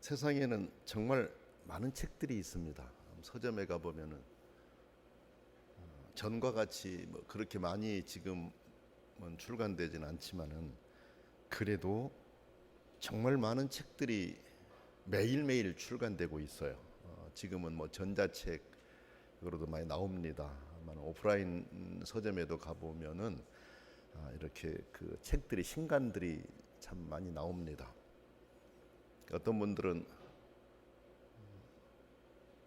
세상에는 정말 많은 책들이 있습니다. 서점에 가보면은 전과 같이 뭐 그렇게 많이 지금은 출간되지는 않지만은 그래도 정말 많은 책들이 매일매일 출간되고 있어요. 지금은 뭐 전자책으로도 많이 나옵니다. 오프라인 서점에도 가보면은 이렇게 그 책들이 신간들이 참 많이 나옵니다. 어떤 분들은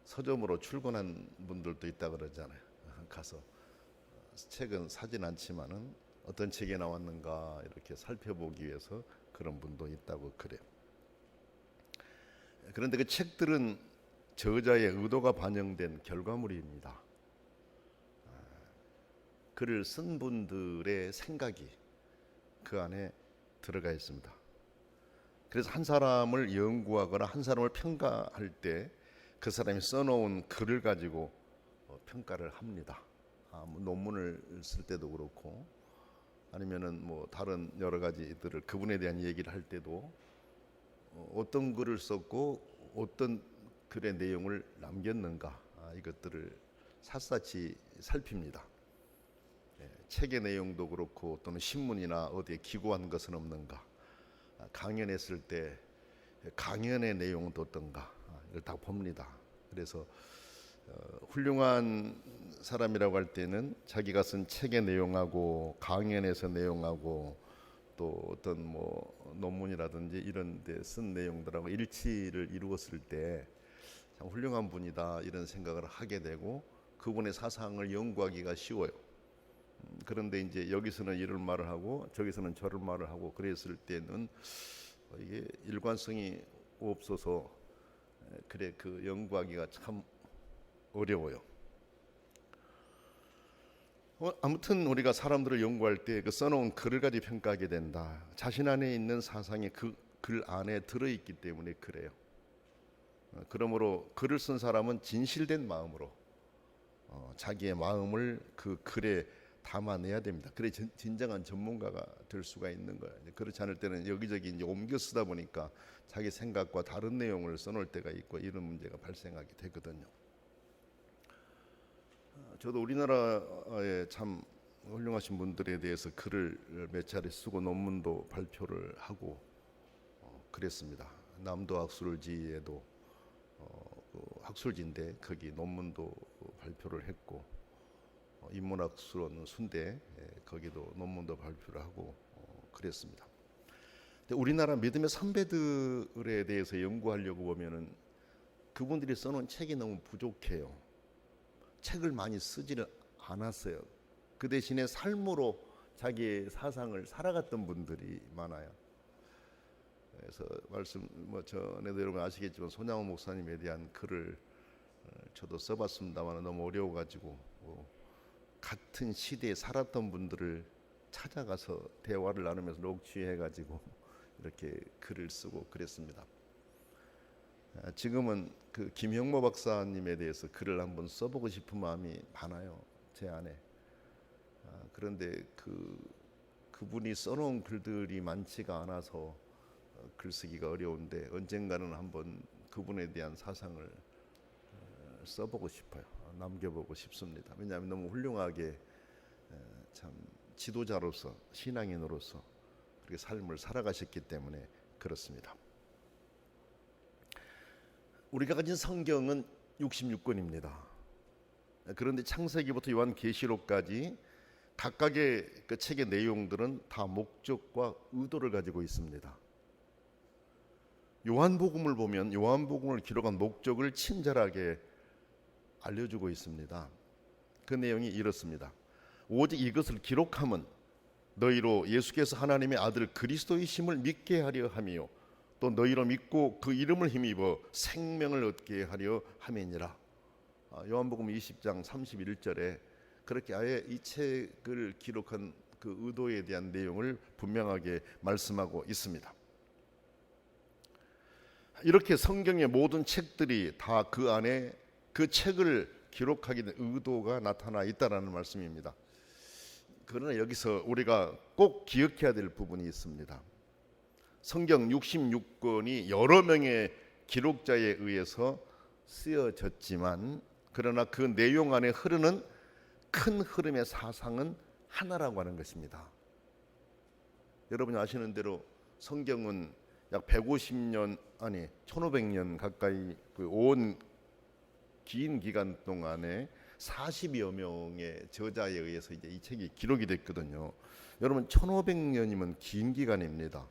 서점으로 출근한 분들도 있다 그러잖아요. 가서 책은 사진 않지만은 어떤 책에 나왔는가 이렇게 살펴보기 위해서 그런 분도 있다고 그래요. 그런데 그 책들은 저자의 의도가 반영된 결과물입니다. 글을 쓴 분들의 생각이 그 안에 들어가 있습니다. 그래서 한 사람을 연구하거나 한 사람을 평가할 때 그 사람이 써놓은 글을 가지고 평가를 합니다. 뭐 논문을 쓸 때도 그렇고 아니면은 뭐 다른 여러 가지들을 그분에 대한 얘기를 할 때도 어떤 글을 썼고 어떤 글의 내용을 남겼는가 이것들을 샅샅이 살핍니다. 책의 내용도 그렇고 또는 신문이나 어디에 기고한 것은 없는가, 강연했을 때 강연의 내용도 어떤가 이걸 다 봅니다. 그래서 훌륭한 사람이라고 할 때는 자기가 쓴 책의 내용하고 강연에서 내용하고 또 어떤 뭐 논문이라든지 이런 데 쓴 내용들하고 일치를 이루었을 때 참 훌륭한 분이다 이런 생각을 하게 되고 그분의 사상을 연구하기가 쉬워요. 그런데 이제 여기서는 이런 말을 하고 저기서는 저런 말을 하고 그랬을 때는 이게 일관성이 없어서 그래 그 연구하기가 참 어려워요. 아무튼 우리가 사람들을 연구할 때 그 써놓은 글을 가지고 평가하게 된다. 자신 안에 있는 사상이 그 글 안에 들어있기 때문에 그래요. 그러므로 글을 쓴 사람은 진실된 마음으로 자기의 마음을 그 글에 담아내야 됩니다. 그래 진정한 전문가가 될 수가 있는 거예요. 그렇지 않을 때는 여기저기 이제 옮겨 쓰다 보니까 자기 생각과 다른 내용을 써놓을 때가 있고 이런 문제가 발생하게 되거든요. 저도 우리나라에 참 훌륭하신 분들에 대해서 글을 몇 차례 쓰고 논문도 발표를 하고 그랬습니다. 남도 학술지에도 그 학술지인데 거기 논문도 발표를 했고 인문학수론 순대 거기도 논문도 발표를 하고 그랬습니다. 근데 우리나라 믿음의 선배들에 대해서 연구하려고 보면은 그분들이 써놓은 책이 너무 부족해요. 책을 많이 쓰지를 않았어요. 그 대신에 삶으로 자기의 사상을 살아갔던 분들이 많아요. 그래서 말씀 뭐 전에도 여러분 아시겠지만 손양호 목사님에 대한 글을 저도 써봤습니다만 너무 어려워가지고 같은 시대에 살았던 분들을 찾아가서 대화를 나누면서 녹취해가지고 이렇게 글을 쓰고 그랬습니다. 지금은 그 김형모 박사님에 대해서 글을 한번 써보고 싶은 마음이 많아요, 제 안에. 그런데 그분이 써놓은 글들이 많지가 않아서 글쓰기가 어려운데 언젠가는 한번 그분에 대한 사상을 써보고 싶어요. 남겨보고 싶습니다. 왜냐하면 너무 훌륭하게 참 지도자로서 신앙인으로서 그렇게 삶을 살아가셨기 때문에 그렇습니다. 우리가 가진 성경은 66권입니다. 그런데 창세기부터 요한계시록까지 각각의 그 책의 내용들은 다 목적과 의도를 가지고 있습니다. 요한복음을 보면 요한복음을 기록한 목적을 친절하게 알려주고 있습니다. 그 내용이 이렇습니다. 오직 이것을 기록함은 너희로 예수께서 하나님의 아들 그리스도이심을 믿게 하려 함이요 또 너희로 믿고 그 이름을 힘입어 생명을 얻게 하려 함이니라. 요한복음 20장 31절에 그렇게 아예 이 책을 기록한 그 의도에 대한 내용을 분명하게 말씀하고 있습니다. 이렇게 성경의 모든 책들이 다 그 안에 그 책을 기록하게 된 의도가 나타나 있다라는 말씀입니다. 그러나 여기서 우리가 꼭 기억해야 될 부분이 있습니다. 성경 66권이 여러 명의 기록자에 의해서 쓰여졌지만 그러나 그 내용 안에 흐르는 큰 흐름의 사상은 하나라고 하는 것입니다. 여러분이 아시는 대로 성경은 약 150년 아니 1500년 가까이 온 긴 기간 동안에 40여 명의 저자에 의해서 이제 이 책이 기록이 됐거든요. 여러분 1500년이면 긴 기간입니다.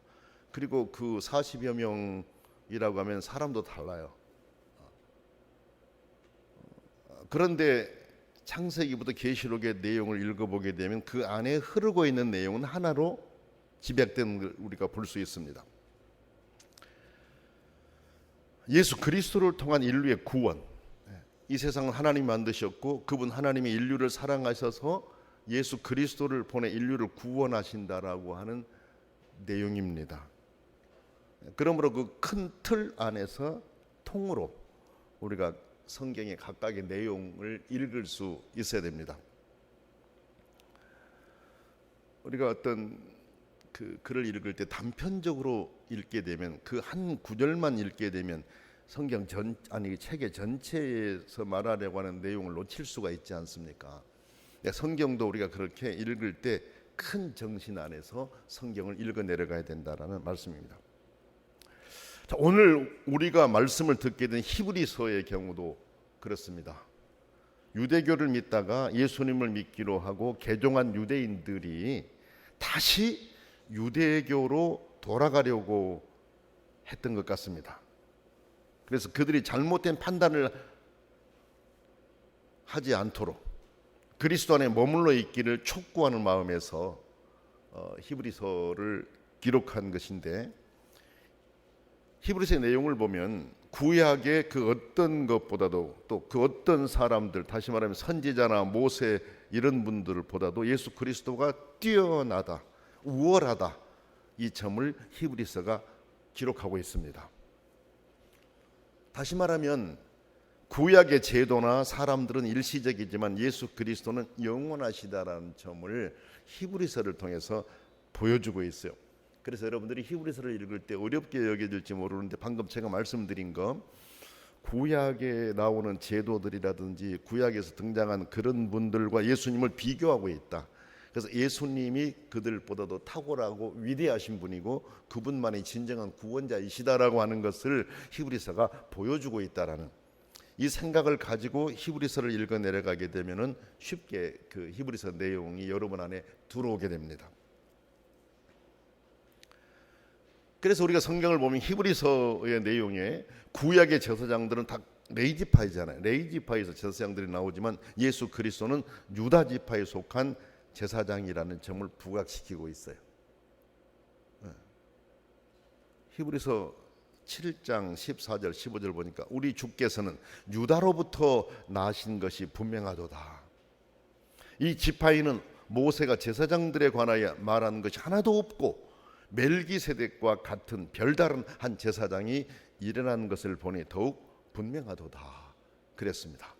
그리고 그 40여 명이라고 하면 사람도 달라요. 그런데 창세기부터 계시록의 내용을 읽어보게 되면 그 안에 흐르고 있는 내용은 하나로 집약된 걸 우리가 볼 수 있습니다. 예수 그리스도를 통한 인류의 구원. 이 세상은 하나님이 만드셨고 그분 하나님이 인류를 사랑하셔서 예수 그리스도를 보내 인류를 구원하신다라고 하는 내용입니다. 그러므로 그 큰 틀 안에서 통으로 우리가 성경의 각각의 내용을 읽을 수 있어야 됩니다. 우리가 어떤 그 글을 읽을 때 단편적으로 읽게 되면 그 한 구절만 읽게 되면 성경 책의 전체에서 말하려고 하는 내용을 놓칠 수가 있지 않습니까? 성경도 우리가 그렇게 읽을 때 큰 정신 안에서 성경을 읽어 내려가야 된다라는 말씀입니다. 자, 오늘 우리가 말씀을 듣게 된 히브리서의 경우도 그렇습니다. 유대교를 믿다가 예수님을 믿기로 하고 개종한 유대인들이 다시 유대교로 돌아가려고 했던 것 같습니다. 그래서 그들이 잘못된 판단을 하지 않도록 그리스도 안에 머물러 있기를 촉구하는 마음에서 히브리서를 기록한 것인데, 히브리서의 내용을 보면 구약의 그 어떤 것보다도 또 그 어떤 사람들, 다시 말하면 선지자나 모세 이런 분들보다도 예수 그리스도가 뛰어나다, 우월하다, 이 점을 히브리서가 기록하고 있습니다. 다시 말하면 구약의 제도나 사람들은 일시적이지만 예수 그리스도는 영원하시다라는 점을 히브리서를 통해서 보여주고 있어요. 그래서 여러분들이 히브리서를 읽을 때 어렵게 여겨질지 모르는데 방금 제가 말씀드린 거, 구약에 나오는 제도들이라든지 구약에서 등장한 그런 분들과 예수님을 비교하고 있다. 그래서 예수님이 그들보다도 탁월하고 위대하신 분이고 그분만이 진정한 구원자이시다라고 하는 것을 히브리서가 보여주고 있다라는 이 생각을 가지고 히브리서를 읽어 내려가게 되면은 쉽게 그 히브리서 내용이 여러분 안에 들어오게 됩니다. 그래서 우리가 성경을 보면 히브리서의 내용에 구약의 제사장들은 다 레위지파이잖아요. 레위지파에서 제사장들이 나오지만 예수 그리스도는 유다지파에 속한 제사장이라는 점을 부각시키고 있어요. 히브리서 7장 14절 15절 보니까 우리 주께서는 유다로부터 나신 것이 분명하도다. 이 지파인은 모세가 제사장들에 관하여 말한 것이 하나도 없고 멜기세덱과 같은 별다른 한 제사장이 일어난 것을 보니 더욱 분명하도다 그랬습니다.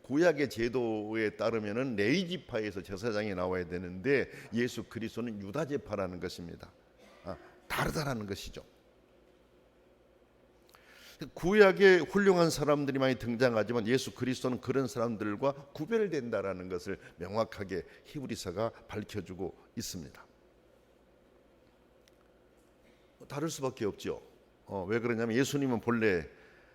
구약의 제도에 따르면은 레위지파에서 제사장이 나와야 되는데 예수 그리스도는 유다지파라는 것입니다. 다르다라는 것이죠. 구약에 훌륭한 사람들이 많이 등장하지만 예수 그리스도는 그런 사람들과 구별된다라는 것을 명확하게 히브리서가 밝혀주고 있습니다. 다를 수밖에 없죠. 왜 그러냐면 예수님은 본래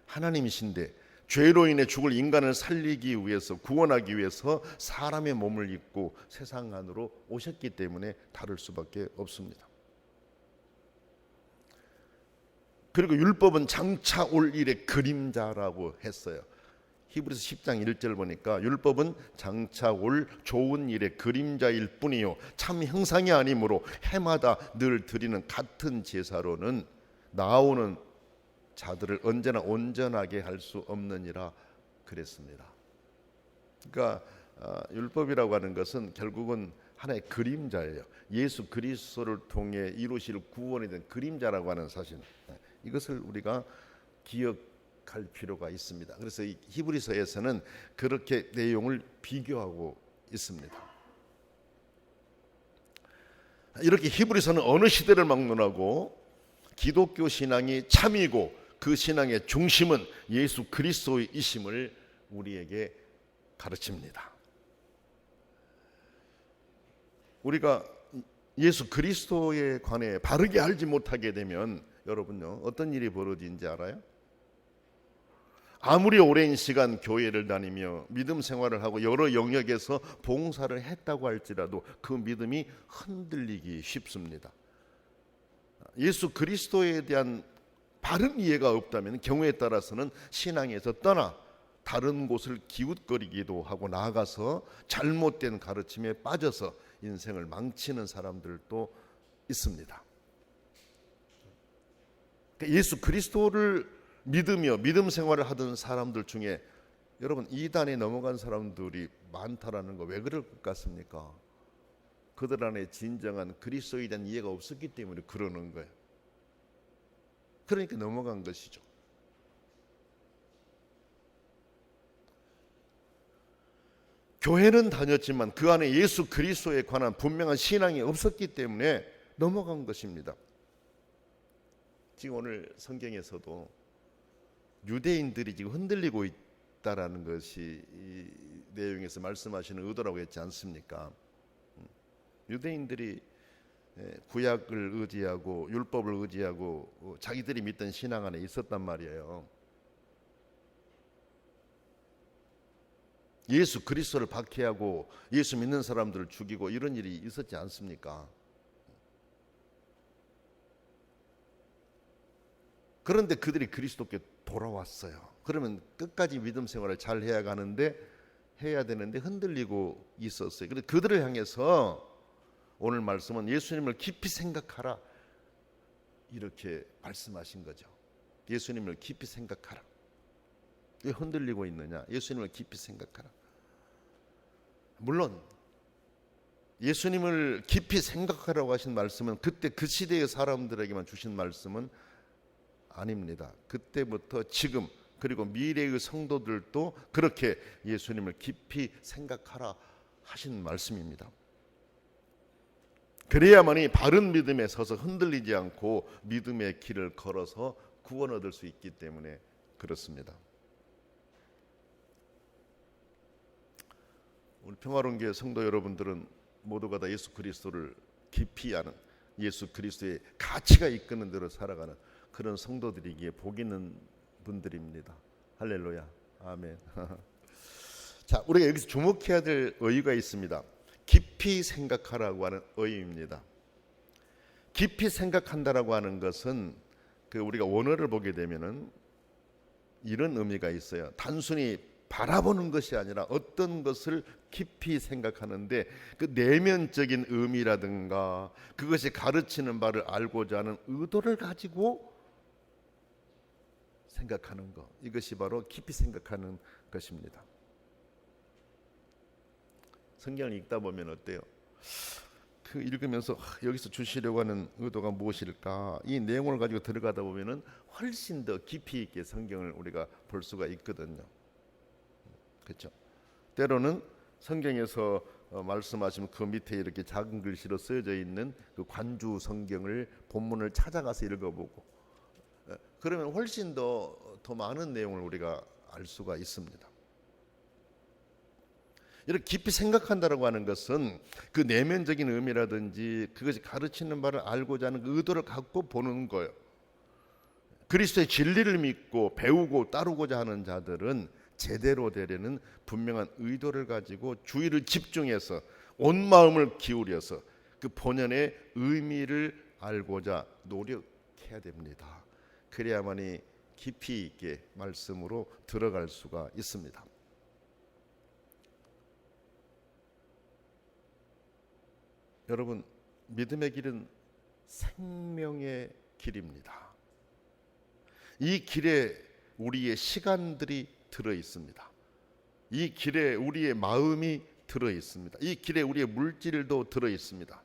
하나님이신데 죄로 인해 죽을 인간을 살리기 위해서, 구원하기 위해서 사람의 몸을 입고 세상 안으로 오셨기 때문에 다를 수밖에 없습니다. 그리고 율법은 장차 올 일의 그림자라고 했어요. 히브리서 10장 1절 보니까 율법은 장차 올 좋은 일의 그림자일 뿐이요 참 형상이 아니므로 해마다 늘 드리는 같은 제사로는 나오는 자들을 언제나 온전하게 할 수 없느니라 그랬습니다. 그러니까 율법이라고 하는 것은 결국은 하나의 그림자예요. 예수 그리스도를 통해 이루실 구원에 대한 그림자라고 하는 사실, 이것을 우리가 기억할 필요가 있습니다. 그래서 이 히브리서에서는 그렇게 내용을 비교하고 있습니다. 이렇게 히브리서는 어느 시대를 막론하고 기독교 신앙이 참이고 그 신앙의 중심은 예수 그리스도이심을 우리에게 가르칩니다. 우리가 예수 그리스도에 관해 바르게 알지 못하게 되면 여러분요, 어떤 일이 벌어지는지 알아요? 아무리 오랜 시간 교회를 다니며 믿음 생활을 하고 여러 영역에서 봉사를 했다고 할지라도 그 믿음이 흔들리기 쉽습니다. 예수 그리스도에 대한 바른 이해가 없다면 경우에 따라서는 신앙에서 떠나 다른 곳을 기웃거리기도 하고 나아가서 잘못된 가르침에 빠져서 인생을 망치는 사람들도 있습니다. 예수 그리스도를 믿으며 믿음 생활을 하던 사람들 중에 여러분 이단에 넘어간 사람들이 많다라는 거 왜 그럴 것 같습니까? 그들 안에 진정한 그리스도에 대한 이해가 없었기 때문에 그러는 거예요. 그러니까 넘어간 것이죠. 교회는 다녔지만 그 안에 예수 그리스도에 관한 분명한 신앙이 없었기 때문에 넘어간 것입니다. 지금 오늘 성경에서도 유대인들이 지금 흔들리고 있다라는 것이 이 내용에서 말씀하시는 의도라고 했지 않습니까? 유대인들이 구약을 의지하고 율법을 의지하고 자기들이 믿던 신앙 안에 있었단 말이에요. 예수 그리스도를 박해하고 예수 믿는 사람들을 죽이고 이런 일이 있었지 않습니까? 그런데 그들이 그리스도께 돌아왔어요. 그러면 끝까지 믿음 생활을 잘 해야 되는데 흔들리고 있었어요. 그런데 그들을 향해서 오늘 말씀은 예수님을 깊이 생각하라 이렇게 말씀하신 거죠. 예수님을 깊이 생각하라. 왜 흔들리고 있느냐? 예수님을 깊이 생각하라. 물론 예수님을 깊이 생각하라고 하신 말씀은 그때 그 시대의 사람들에게만 주신 말씀은 아닙니다. 그때부터 지금 그리고 미래의 성도들도 그렇게 예수님을 깊이 생각하라 하신 말씀입니다. 그래야만이 바른 믿음에 서서 흔들리지 않고 믿음의 길을 걸어서 구원 얻을 수 있기 때문에 그렇습니다. 우리 평화로운 교회 성도 여러분들은 모두가 다 예수 그리스도를 깊이 아는 예수 그리스도의 가치가 이끄는 대로 살아가는 그런 성도들이기에 복 있는 분들입니다. 할렐루야. 아멘. 자, 우리가 여기서 주목해야 될 의의가 있습니다. 깊이 생각하라고 하는 의의입니다. 깊이 생각한다라고 하는 것은 우리가 원어를 보게 되면은 이런 의미가 있어요. 단순히 바라보는 것이 아니라 어떤 것을 깊이 생각하는데 그 내면적인 의미라든가 그것이 가르치는 바를 알고자 하는 의도를 가지고 생각하는 것, 이것이 바로 깊이 생각하는 것입니다. 성경을 읽다 보면 어때요? 읽으면서 여기서 주시려고 하는 의도가 무엇일까? 이 내용을 가지고 들어가다 보면은 훨씬 더 깊이 있게 성경을 우리가 볼 수가 있거든요. 그렇죠? 때로는 성경에서 말씀하시면 그 밑에 이렇게 작은 글씨로 쓰여져 있는 그 관주 성경을 본문을 찾아가서 읽어보고 그러면 훨씬 더 많은 내용을 우리가 알 수가 있습니다. 이렇게 깊이 생각한다라고 하는 것은 그 내면적인 의미라든지 그것이 가르치는 바를 알고자 하는 그 의도를 갖고 보는 거예요. 그리스도의 진리를 믿고 배우고 따르고자 하는 자들은 제대로 되려는 분명한 의도를 가지고 주의를 집중해서 온 마음을 기울여서 그 본연의 의미를 알고자 노력해야 됩니다. 그래야만이 깊이 있게 말씀으로 들어갈 수가 있습니다. 여러분, 믿음의 길은 생명의 길입니다. 이 길에 우리의 시간들이 들어 있습니다. 이 길에 우리의 마음이 들어 있습니다. 이 길에 우리의 물질도 들어 있습니다.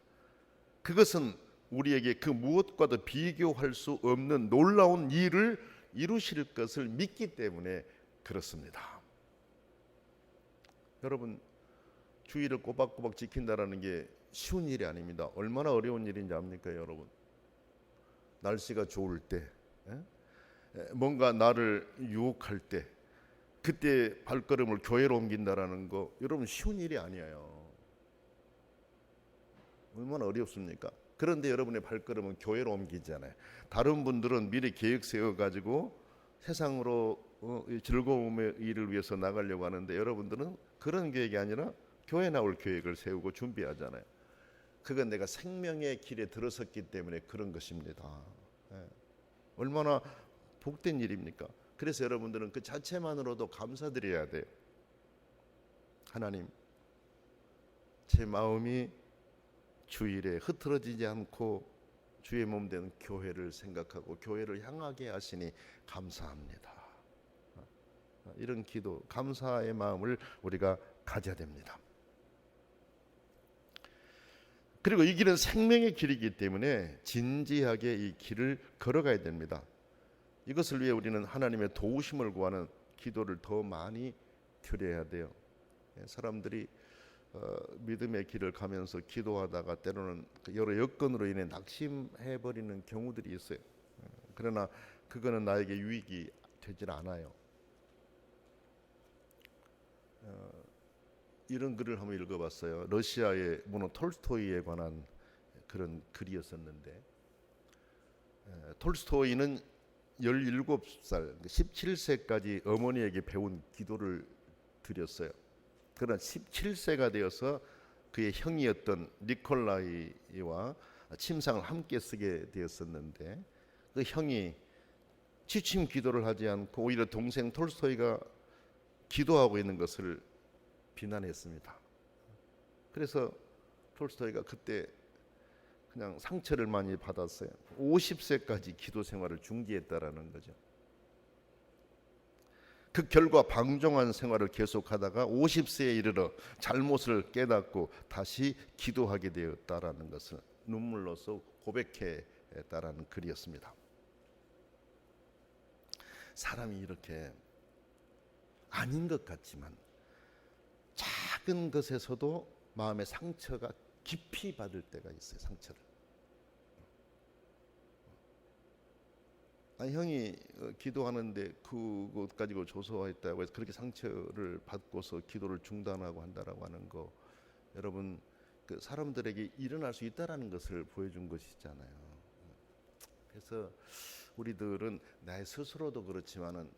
그것은 우리에게 그 무엇과도 비교할 수 없는 놀라운 일을 이루실 것을 믿기 때문에 그렇습니다. 여러분, 주의를 꼬박꼬박 지킨다라는 게 쉬운 일이 아닙니다. 얼마나 어려운 일인지 압니까, 여러분? 날씨가 좋을 때 뭔가 나를 유혹할 때 그때 발걸음을 교회로 옮긴다라는 거 여러분 쉬운 일이 아니에요. 얼마나 어렵습니까? 그런데 여러분의 발걸음은 교회로 옮기잖아요. 다른 분들은 미리 계획 세워가지고 세상으로 즐거움의 일을 위해서 나가려고 하는데 여러분들은 그런 계획이 아니라 교회 나올 계획을 세우고 준비하잖아요. 그건 내가 생명의 길에 들어섰기 때문에 그런 것입니다. 얼마나 복된 일입니까? 그래서 여러분들은 그 자체만으로도 감사드려야 돼요. 하나님, 제 마음이 주일에 흐트러지지 않고 주의 몸 된 교회를 생각하고 교회를 향하게 하시니 감사합니다. 이런 기도, 감사의 마음을 우리가 가져야 됩니다. 그리고 이 길은 생명의 길이기 때문에 진지하게 이 길을 걸어가야 됩니다. 이것을 위해 우리는 하나님의 도우심을 구하는 기도를 더 많이 드려야 돼요. 사람들이 믿음의 길을 가면서 기도하다가 때로는 여러 여건으로 인해 낙심해버리는 경우들이 있어요. 그러나 그거는 나에게 유익이 되질 않아요. 이런 글을 한번 읽어봤어요. 러시아의 문호 톨스토이에 관한 그런 글이었었는데 톨스토이는 17살, 17세까지 어머니에게 배운 기도를 드렸어요. 그러나 17세가 되어서 그의 형이었던 니콜라이와 침상을 함께 쓰게 되었었는데 그 형이 취침 기도를 하지 않고 오히려 동생 톨스토이가 기도하고 있는 것을 비난했습니다. 그래서 톨스토이가 그때 그냥 상처를 많이 받았어요. 50세까지 기도 생활을 중지했다라는 거죠. 그 결과 방종한 생활을 계속하다가 50세에 이르러 잘못을 깨닫고 다시 기도하게 되었다라는 것을 눈물로써 고백했다라는 글이었습니다. 사람이 이렇게 아닌 것 같지만 작은 것에서도 마음의 상처가 깊이 받을 때가 있어요. 상처를. 형이 기도하는데 그것 가지고 조소했다고 해서 그렇게 상처를 받고서 기도를 중단하고 한다라고 하는 거, 여러분 그 사람들에게 일어날 수 있다라는 것을 보여준 것이잖아요. 그래서 우리들은 나의 스스로도 그렇지만은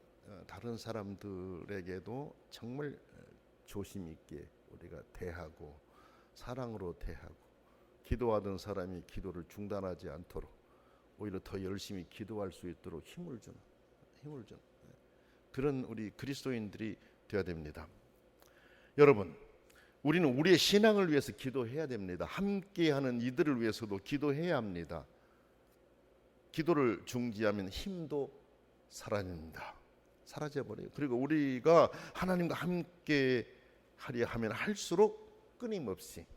다른 사람들에게도 정말 조심 있게 우리가 대하고 사랑으로 대하고 기도하던 사람이 기도를 중단하지 않도록 오히려 더 열심히 기도할 수 있도록 힘을 주는 그런 우리 그리스도인들이 되어야 됩니다. 여러분, 우리는 우리의 신앙을 위해서 기도해야 됩니다. 함께하는 이들을 위해서도 기도해야 합니다. 기도를 중지하면 힘도 사라집니다. 사라져버려요. 그리고 우리가 하나님과 함께 하려 하면 할수록 끊임없이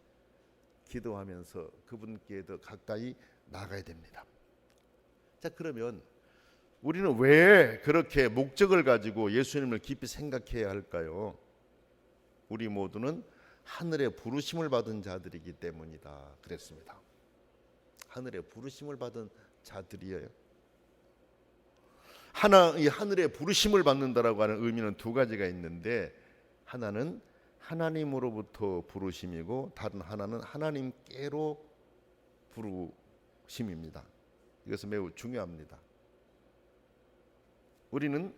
기도하면서 그분께 더 가까이 나가야 됩니다. 자, 그러면 우리는 왜 그렇게 목적을 가지고 예수님을 깊이 생각해야 할까요? 우리 모두는 하늘의 부르심을 받은 자들이기 때문이다 그랬습니다. 하늘의 부르심을 받은 자들이에요. 이 하늘의 부르심을 받는다라고 하는 의미는 두 가지가 있는데, 하나는 하나님으로부터 부르심이고 다른 하나는 하나님께로 부르심입니다. 이것은 매우 중요합니다. 우리는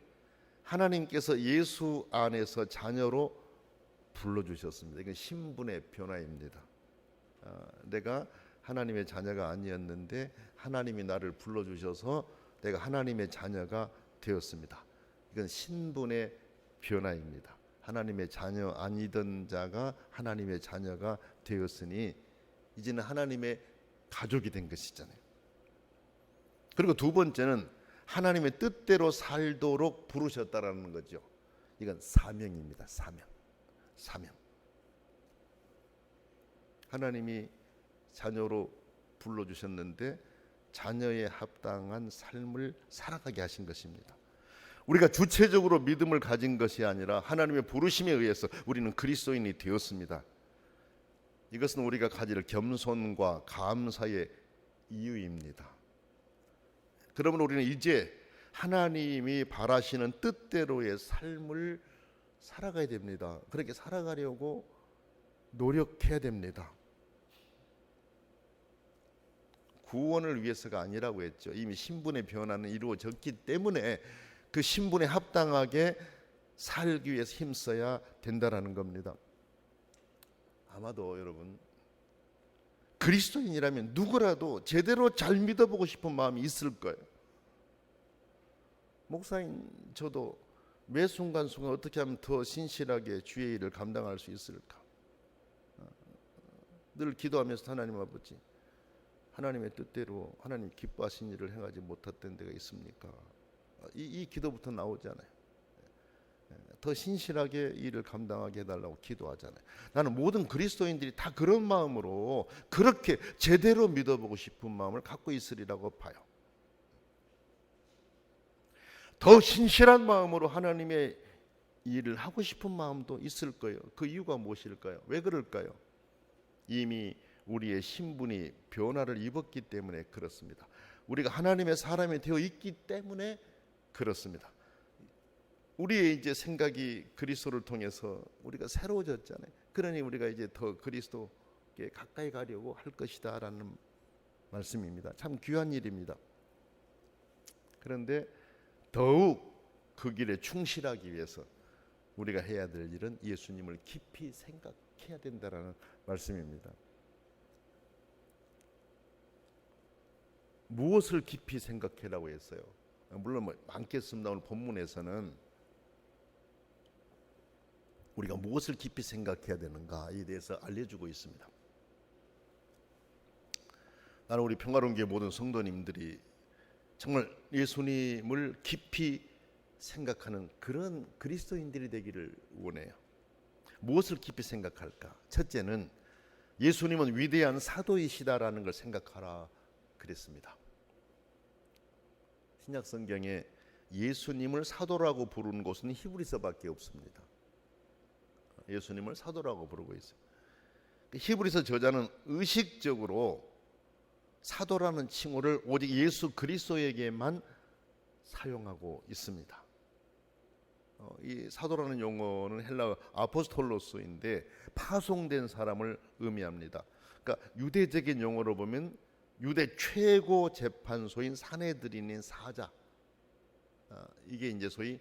하나님께서 예수 안에서 자녀로 불러주셨습니다. 이건 신분의 변화입니다. 내가 하나님의 자녀가 아니었는데 하나님이 나를 불러주셔서 내가 하나님의 자녀가 되었습니다. 이건 신분의 변화입니다. 하나님의 자녀 아니던 자가 하나님의 자녀가 되었으니 이제는 하나님의 가족이 된 것이잖아요. 그리고 두 번째는 하나님의 뜻대로 살도록 부르셨다라는 거죠. 이건 사명입니다. 사명. 하나님이 자녀로 불러주셨는데 자녀에 합당한 삶을 살아가게 하신 것입니다. 우리가 주체적으로 믿음을 가진 것이 아니라 하나님의 부르심에 의해서 우리는 그리스도인이 되었습니다. 이것은 우리가 가질 겸손과 감사의 이유입니다. 그러면 우리는 이제 하나님이 바라시는 뜻대로의 삶을 살아가야 됩니다. 그렇게 살아가려고 노력해야 됩니다. 구원을 위해서가 아니라고 했죠. 이미 신분의 변화는 이루어졌기 때문에 그 신분에 합당하게 살기 위해서 힘써야 된다라는 겁니다. 아마도 여러분 그리스도인이라면 누구라도 제대로 잘 믿어보고 싶은 마음이 있을 거예요. 목사인 저도 매 순간순간 어떻게 하면 더 신실하게 주의 일을 감당할 수 있을까? 늘 기도하면서 하나님 아버지, 하나님의 뜻대로 하나님 기뻐하신 일을 행하지 못했던 데가 있습니까? 이 기도부터 나오잖아요. 더 신실하게 일을 감당하게 해달라고 기도하잖아요. 나는 모든 그리스도인들이 다 그런 마음으로 그렇게 제대로 믿어보고 싶은 마음을 갖고 있으리라고 봐요. 더 신실한 마음으로 하나님의 일을 하고 싶은 마음도 있을 거예요. 그 이유가 무엇일까요? 왜 그럴까요? 이미 우리의 신분이 변화를 입었기 때문에 그렇습니다. 우리가 하나님의 사람이 되어 있기 때문에 그렇습니다. 우리의 이제 생각이 그리스도를 통해서 우리가 새로워졌잖아요. 그러니 우리가 이제 더 그리스도께 가까이 가려고 할 것이다라는 말씀입니다. 참 귀한 일입니다. 그런데 더욱 그 길에 충실하기 위해서 우리가 해야 될 일은 예수님을 깊이 생각해야 된다라는 말씀입니다. 무엇을 깊이 생각해라고 했어요? 물론 많겠습니다. 오늘 본문에서는 우리가 무엇을 깊이 생각해야 되는가에 대해서 알려주고 있습니다. 나는 우리 평화로운교회 모든 성도님들이 정말 예수님을 깊이 생각하는 그런 그리스도인들이 되기를 원해요. 무엇을 깊이 생각할까? 첫째는 예수님은 위대한 사도이시다라는 걸 생각하라 그랬습니다. 신약 성경에 예수님을 사도라고 부르는 곳은 히브리서밖에 없습니다. 예수님을 사도라고 부르고 있어요. 히브리서 저자는 의식적으로 사도라는 칭호를 오직 예수 그리스도에게만 사용하고 있습니다. 이 사도라는 용어는 헬라어 아포스톨로스인데 파송된 사람을 의미합니다. 그러니까 유대적인 용어로 보면 유대 최고 재판소인 산헤드린의 사자, 이게 이제 소위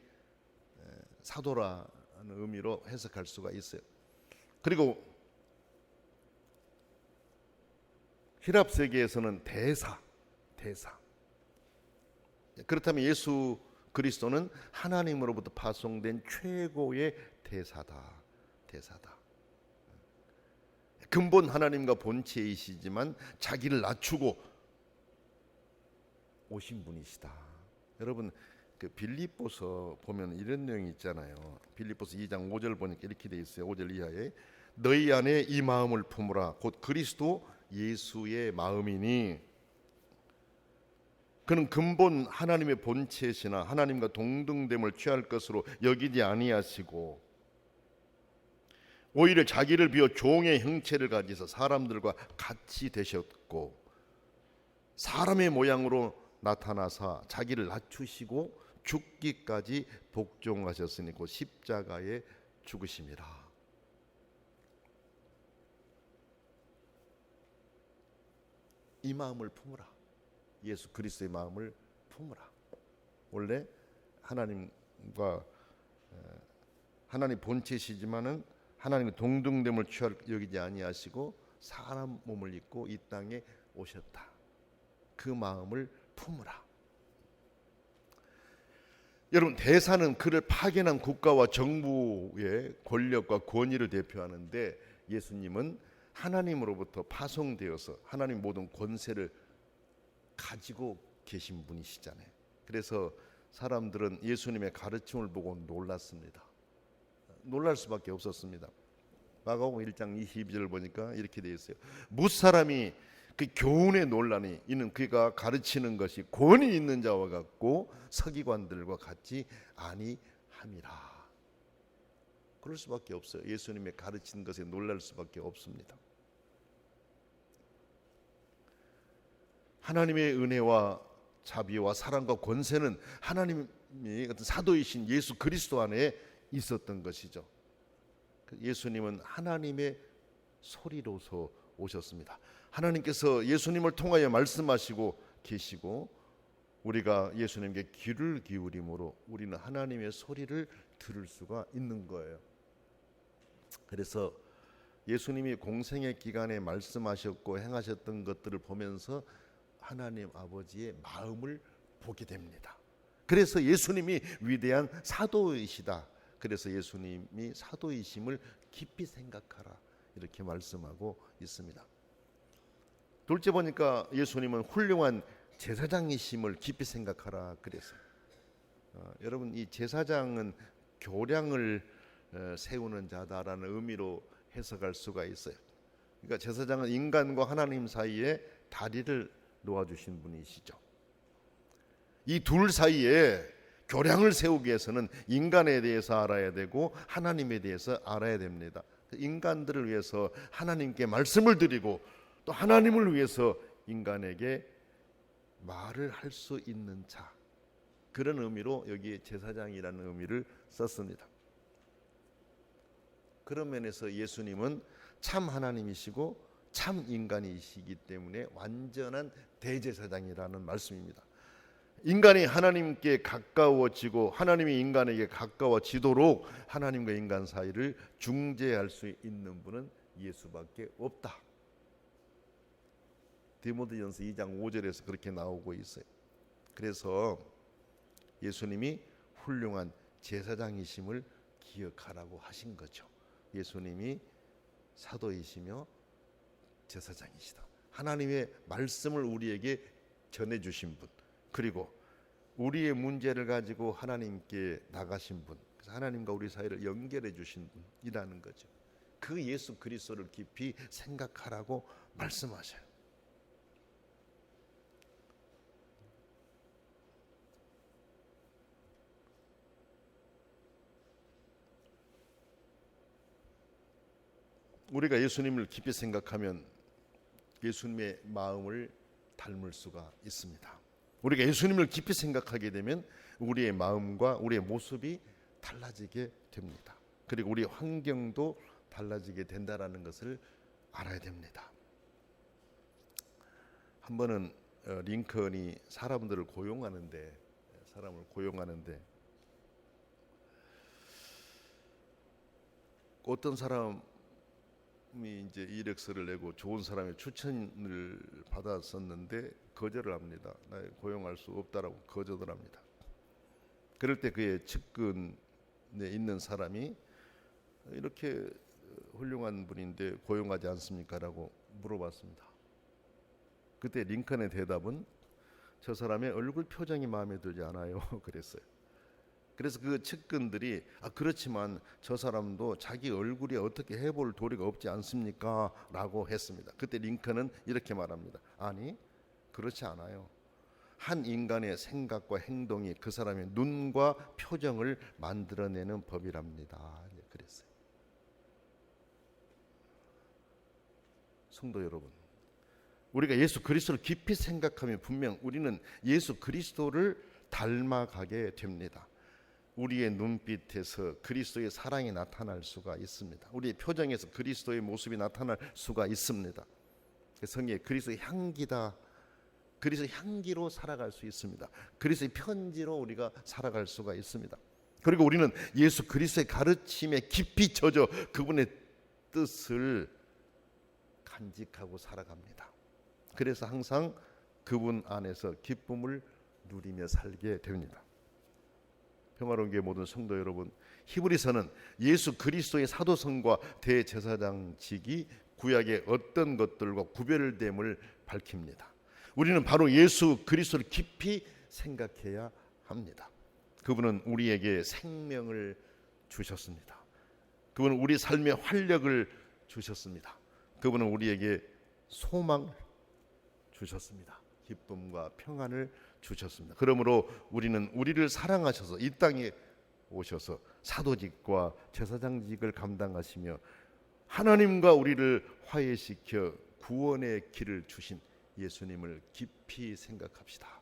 사도라는 의미로 해석할 수가 있어요. 그리고 히랍 세계에서는 대사. 그렇다면 예수 그리스도는 하나님으로부터 파송된 최고의 대사다. 근본 하나님과 본체이시지만 자기를 낮추고 오신 분이시다. 여러분 그 빌립보서 보면 이런 내용이 있잖아요. 빌립보서 2장 5절 보니까 이렇게 돼 있어요. 5절 이하에 너희 안에 이 마음을 품으라. 곧 그리스도 예수의 마음이니 그는 근본 하나님의 본체시나 하나님과 동등됨을 취할 것으로 여기지 아니하시고 오히려 자기를 비워 종의 형체를 가지사 사람들과 같이 되셨고 사람의 모양으로 나타나사 자기를 낮추시고 죽기까지 복종하셨으니 곧 십자가에 죽으심이라. 이 마음을 품으라. 예수 그리스도의 마음을 품으라. 원래 하나님과 하나님 본체시지만은 하나님의 동등됨을 취할 여기지 아니하시고 사람 몸을 입고 이 땅에 오셨다. 그 마음을 품으라. 여러분 대사는 그를 파견한 국가와 정부의 권력과 권위를 대표하는데 예수님은 하나님으로부터 파송되어서 하나님 모든 권세를 가지고 계신 분이시잖아요. 그래서 사람들은 예수님의 가르침을 보고 놀랐습니다. 놀랄 수밖에 없었습니다. 마가복음 1장 22절 보니까 이렇게 되어 있어요. 무사람이 그 교훈에 놀라니 이는 그가 가르치는 것이 권위 있는 자와 같고 서기관들과 같지 아니함이라. 그럴 수밖에 없어요. 예수님의 가르치는 것에 놀랄 수밖에 없습니다. 하나님의 은혜와 자비와 사랑과 권세는 하나님이 어떤 사도이신 예수 그리스도 안에 있었던 것이죠. 예수님은 하나님의 소리로서 오셨습니다. 하나님께서 예수님을 통하여 말씀하시고 계시고 우리가 예수님께 귀를 기울임으로 우리는 하나님의 소리를 들을 수가 있는 거예요. 그래서 예수님이 공생의 기간에 말씀하셨고 행하셨던 것들을 보면서 하나님 아버지의 마음을 보게 됩니다. 그래서 예수님이 위대한 사도이시다. 그래서 예수님이 사도이심을 깊이 생각하라 이렇게 말씀하고 있습니다. 둘째 보니까 예수님은 훌륭한 제사장이심을 깊이 생각하라 그랬어요. 여러분, 이 제사장은 교량을 세우는 자다라는 의미로 해석할 수가 있어요. 그러니까 제사장은 인간과 하나님 사이에 다리를 놓아주신 분이시죠. 이 둘 사이에 교량을 세우기 위해서는 인간에 대해서 알아야 되고 하나님에 대해서 알아야 됩니다. 인간들을 위해서 하나님께 말씀을 드리고 또 하나님을 위해서 인간에게 말을 할 수 있는 자, 그런 의미로 여기 제사장이라는 의미를 썼습니다. 그런 면에서 예수님은 참 하나님이시고 참 인간이시기 때문에 완전한 대제사장이라는 말씀입니다. 인간이 하나님께 가까워지고 하나님이 인간에게 가까워지도록 하나님과 인간 사이를 중재할 수 있는 분은 예수밖에 없다. 디모데전서 2장 5절에서 그렇게 나오고 있어요. 그래서 예수님이 훌륭한 제사장이심을 기억하라고 하신 거죠. 예수님이 사도이시며 제사장이시다. 하나님의 말씀을 우리에게 전해주신 분, 그리고 우리의 문제를 가지고 하나님께 나가신 분, 그래서 하나님과 우리 사이를 연결해 주신 분이라는 거죠. 그 예수 그리스도를 깊이 생각하라고 말씀하셔요. 우리가 예수님을 깊이 생각하면 예수님의 마음을 닮을 수가 있습니다. 우리가 예수님을 깊이 생각하게 되면 우리의 마음과 우리의 모습이 달라지게 됩니다. 그리고 우리의 환경도 달라지게 된다는 것을 알아야 됩니다. 한 번은 링컨이 사람을 고용하는데 어떤 사람이 이제 이력서를 내고 좋은 사람의 추천을 받았었는데 거절을 합니다. 나 고용할 수 없다라고 거절을 합니다. 그럴 때 그의 측근에 있는 사람이 이렇게 훌륭한 분인데 고용하지 않습니까? 라고 물어봤습니다. 그때 링컨의 대답은 저 사람의 얼굴 표정이 마음에 들지 않아요. 그랬어요. 그래서 그 측근들이 그렇지만 저 사람도 자기 얼굴이 어떻게 해볼 도리가 없지 않습니까? 라고 했습니다. 그때 링컨은 이렇게 말합니다. 아니, 그렇지 않아요. 한 인간의 생각과 행동이 그 사람의 눈과 표정을 만들어내는 법이랍니다. 그랬어요. 성도 여러분, 우리가 예수 그리스도를 깊이 생각하면 분명 우리는 예수 그리스도를 닮아가게 됩니다. 우리의 눈빛에서 그리스도의 사랑이 나타날 수가 있습니다. 우리의 표정에서 그리스도의 모습이 나타날 수가 있습니다. 성경에 그리스도의 향기다, 그리스도의 향기로 살아갈 수 있습니다. 그리스도의 편지로 우리가 살아갈 수가 있습니다. 그리고 우리는 예수 그리스도의 가르침에 깊이 젖어 그분의 뜻을 간직하고 살아갑니다. 그래서 항상 그분 안에서 기쁨을 누리며 살게 됩니다. 평화로운 교회 모든 성도 여러분, 히브리서는 예수 그리스도의 사도성과 대제사장직이 구약의 어떤 것들과 구별됨을 밝힙니다. 우리는 바로 예수 그리스도를 깊이 생각해야 합니다. 그분은 우리에게 생명을 주셨습니다. 그분은 우리 삶의 활력을 주셨습니다. 그분은 우리에게 소망을 주셨습니다. 기쁨과 평안을 주셨습니다. 그러므로 우리는 우리를 사랑하셔서 이 땅에 오셔서 사도직과 제사장직을 감당하시며 하나님과 우리를 화해시켜 구원의 길을 주신 예수님을 깊이 생각합시다.